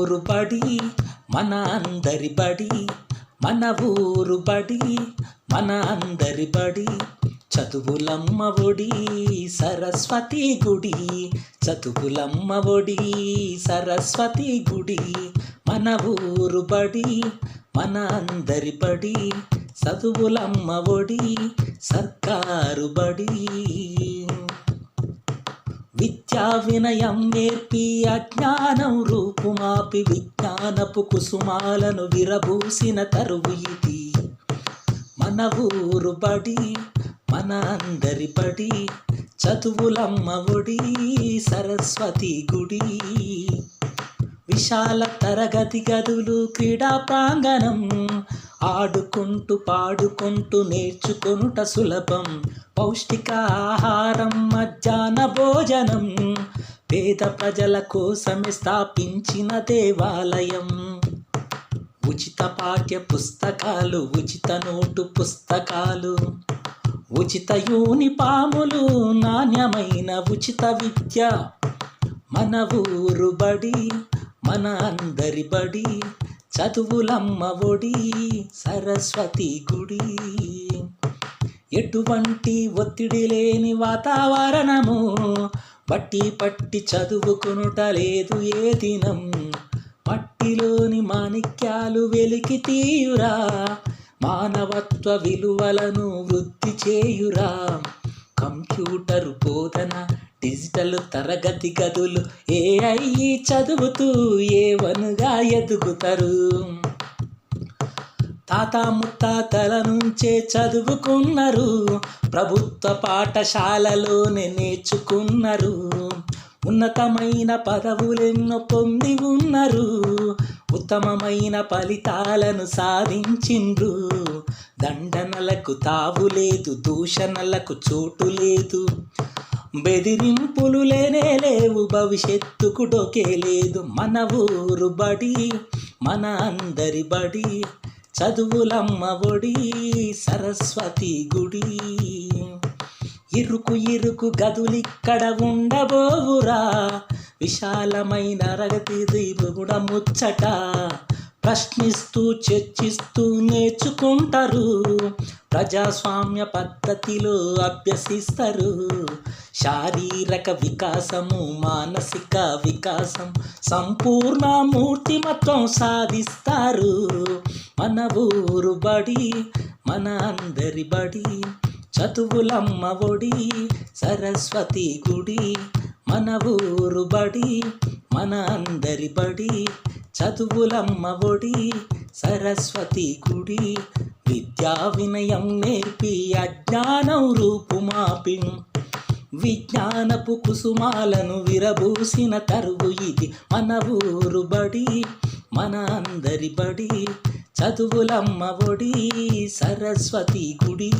ఊరు బడి మన అందరి బడి, మన ఊరు బడి మన అందరి బడి. చదువులమ్మ ఒడి సరస్వతి గుడి, చదువులమ్మ ఒడి సరస్వతి గుడి. మన ఊరు బడి మన అందరి బడి, చదువులమ్మ ఒడి సర్కారు బడి. విద్యా వినయం నేర్పి అజ్ఞానం రూపుమాపి విజ్ఞానపు కుసుమాలను విరబూసిన తరువు ఇది. మన ఊరు బడి మన అందరి బడి, చదువులమ్మ ఒడి సరస్వతి గుడి. విశాల తరగతి గదులు క్రీడా ప్రాంగణం, ఆడుకుంటూ పాడుకుంటూ నేర్చుకొనుట సులభం. పౌష్టిక ఆహారం మధ్యాహ్న భోజనం, పేద ప్రజల కోసమే స్థాపించిన దేవాలయం. ఉచిత పాఠ్య పుస్తకాలు, ఉచిత నోటు పుస్తకాలు, ఉచిత యూనిఫాములు, నాణ్యమైన ఉచిత విద్య. మన ఊరు బడి మన అందరి బడి, చదువులమ్మ ఒడి సరస్వతి గుడి. ఎటువంటి ఒత్తిడి లేని వాతావరణము, బట్టి పట్టి చదువుకునుట లేదు ఏ దినం. మట్టిలోని మాణిక్యాలు వెలికి తీయురా, మానవత్వ విలువలను వృద్ధి చేయురా. కంప్యూటర్ బోధన, డిజిటల్ తరగతి గదులు, AI చదువుతూ ఏవనుగా ఎదుగుతారు. తాత ముత్తాతల నుంచే చదువుకున్నారు, ప్రభుత్వ పాఠశాలలోనే నేర్చుకున్నారు. ఉన్నతమైన పదవులెన్నో పొంది ఉన్నారు, ఉత్తమమైన ఫలితాలను సాధించిండ్రు. దండనలకు తావు లేదు, దూషణలకు చోటు లేదు, బెదిరింపులు లేనే లేవు, భవిష్యత్తుకు డోకే లేదు. మన ఊరు బడి మన అందరి బడి, చదువులమ్మ ఒడి సరస్వతి గుడి. ఇరుకు ఇరుకు గదులిక్కడ ఉండబోవురా, విశాలమైన తరగతి కూడా ముచ్చట. ప్రశ్నిస్తూ చర్చిస్తూ నేర్చుకుంటారు, ప్రజాస్వామ్య పద్ధతిలో అభ్యసిస్తారు. శారీరక వికాసము, మానసిక వికాసం, సంపూర్ణ మూర్తిమత్వం సాధిస్తారు. మన ఊరు బడి మన అందరి బడి, చదువులమ్మ ఒడి సరస్వతి గుడి. మన ఊరు బడి మన అందరి బడి, చదువులమ్మ ఒడి సరస్వతి గుడి. విద్యా వినయం నేర్పి అజ్ఞానం రూపుమాపి విజ్ఞానపు కుసుమాలను విరబూసిన తరువు ఇది. మన ఊరు బడి మన అందరి బడి, చదువులమ్మ ఒడి సరస్వతి గుడి.